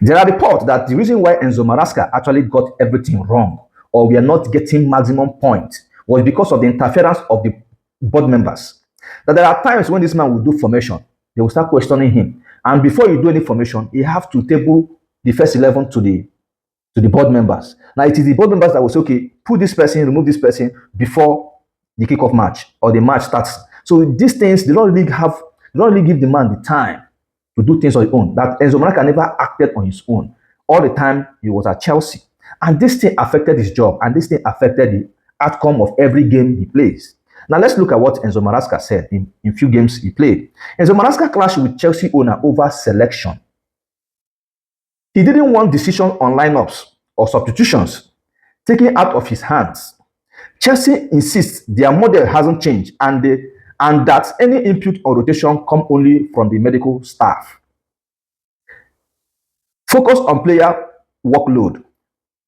There are reports that the reason why Enzo Maresca actually got everything wrong, or we are not getting maximum points, was because of the interference of the board members. That there are times when this man will do formation, they will start questioning him. And before you do any formation, you have to table the first 11 to the board members. Now it is the board members that will say, okay, put this person, remove this person before the kickoff match or the match starts. So these things, they don't really give the man the time to do things on his own. That Enzo Maresca never acted on his own. All the time he was at Chelsea. And this thing affected his job, and this thing affected the outcome of every game he plays. Now let's look at what Enzo Maresca said in few games he played. Enzo Maresca clashed with Chelsea owner over selection. He didn't want decision on lineups or substitutions taken out of his hands. Chelsea insists their model hasn't changed, and that any input or rotation come only from the medical staff. Focus on player workload.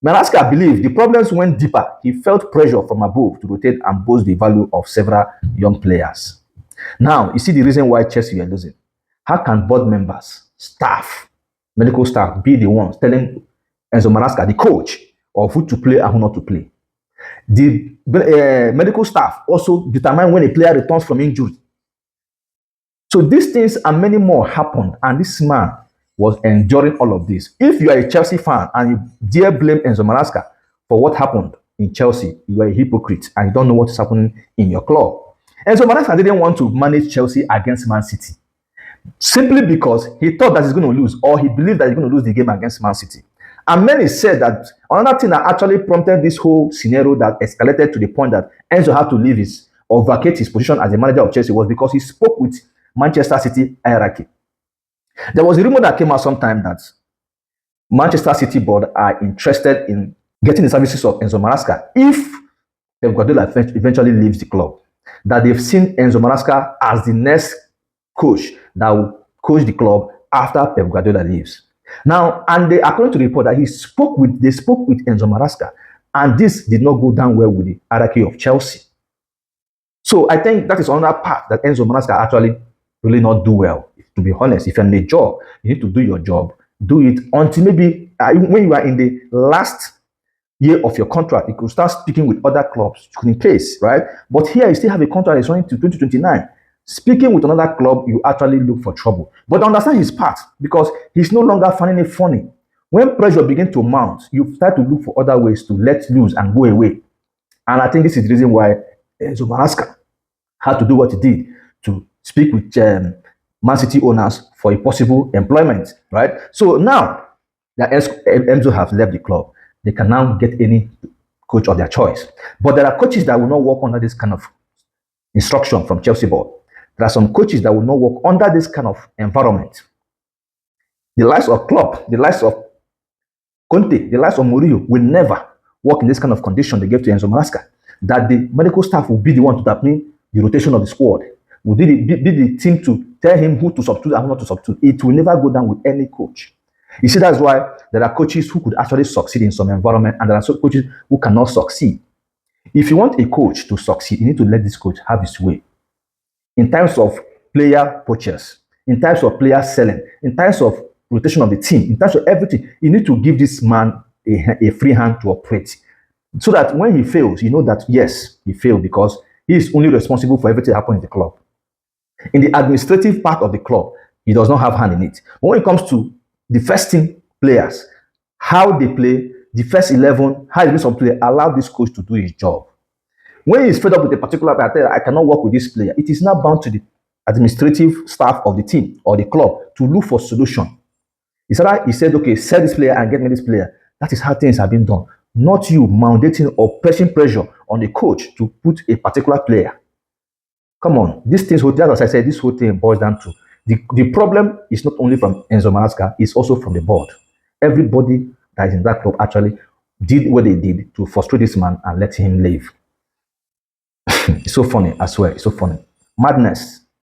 Maresca believed the problems went deeper. He felt pressure from above to rotate and boost the value of several young players. Now, you see the reason why Chelsea are losing. How can board members, staff, medical staff be the ones telling Enzo Maresca, the coach, of who to play and who not to play? The medical staff also determine when a player returns from injury. So these things and many more happened, and this man was enduring all of this. If you are a Chelsea fan and you dare blame Enzo Maresca for what happened in Chelsea, you are a hypocrite and you don't know what is happening in your club. Enzo Maresca didn't want to manage Chelsea against Man City simply because he thought that he's going to lose, or he believed that he's going to lose the game against Man City. And many said that another thing that actually prompted this whole scenario that escalated to the point that Enzo had to leave his or vacate his position as the manager of Chelsea was because he spoke with Manchester City hierarchy. There was a rumor that came out sometime that Manchester City board are interested in getting the services of Enzo Maresca if Pep Guardiola eventually leaves the club. That they've seen Enzo Maresca as the next coach that will coach the club after Pep Guardiola leaves. Now, and they, according to the report, that they spoke with Enzo Maresca, and this did not go down well with the hierarchy of Chelsea. So I think that is another part that Enzo Maresca actually really not do well. To be honest, if you're in a job, you need to do your job. Do it until maybe when you are in the last year of your contract, you could start speaking with other clubs in case, right? But here you still have a contract that's running to 2029. Speaking with another club, you actually look for trouble. But understand his part because he's no longer finding it funny. When pressure begins to mount, you start to look for other ways to let loose and go away. And I think this is the reason why Enzo Maresca had to do what he did to speak with Man City owners for a possible employment, right? So now that Enzo has left the club, they can now get any coach of their choice. But there are coaches that will not work under this kind of instruction from Chelsea board. There are some coaches that will not work under this kind of environment. The likes of Klopp, the likes of Conte, the likes of Mourinho will never work in this kind of condition they gave to Enzo Maresca. That the medical staff will be the one to determine the rotation of the squad. Will be the team to tell him who to substitute and who not to substitute. It will never go down with any coach. You see, that's why there are coaches who could actually succeed in some environment, and there are some coaches who cannot succeed. If you want a coach to succeed, you need to let this coach have his way. In terms of player purchase, in terms of player selling, in terms of rotation of the team, in terms of everything, you need to give this man a free hand to operate. So that when he fails, you know that yes, he failed because he is only responsible for everything that happens in the club. In the administrative part of the club, he does not have hand in it. But when it comes to the first team players, how they play, the first 11, how they play, allow this coach to do his job. When he's fed up with a particular player, I cannot work with this player. It is now bound to the administrative staff of the team or the club to look for solution. He said, okay, sell this player and get me this player. That is how things have been done. Not you mandating or pressing pressure on the coach to put a particular player. Come on, these things, as I said, this whole thing boils down to the problem is not only from Enzo Maresca, it's also from the board. Everybody that is in that club actually did what they did to frustrate this man and let him leave. It's so funny, I swear, it's so funny. Madness.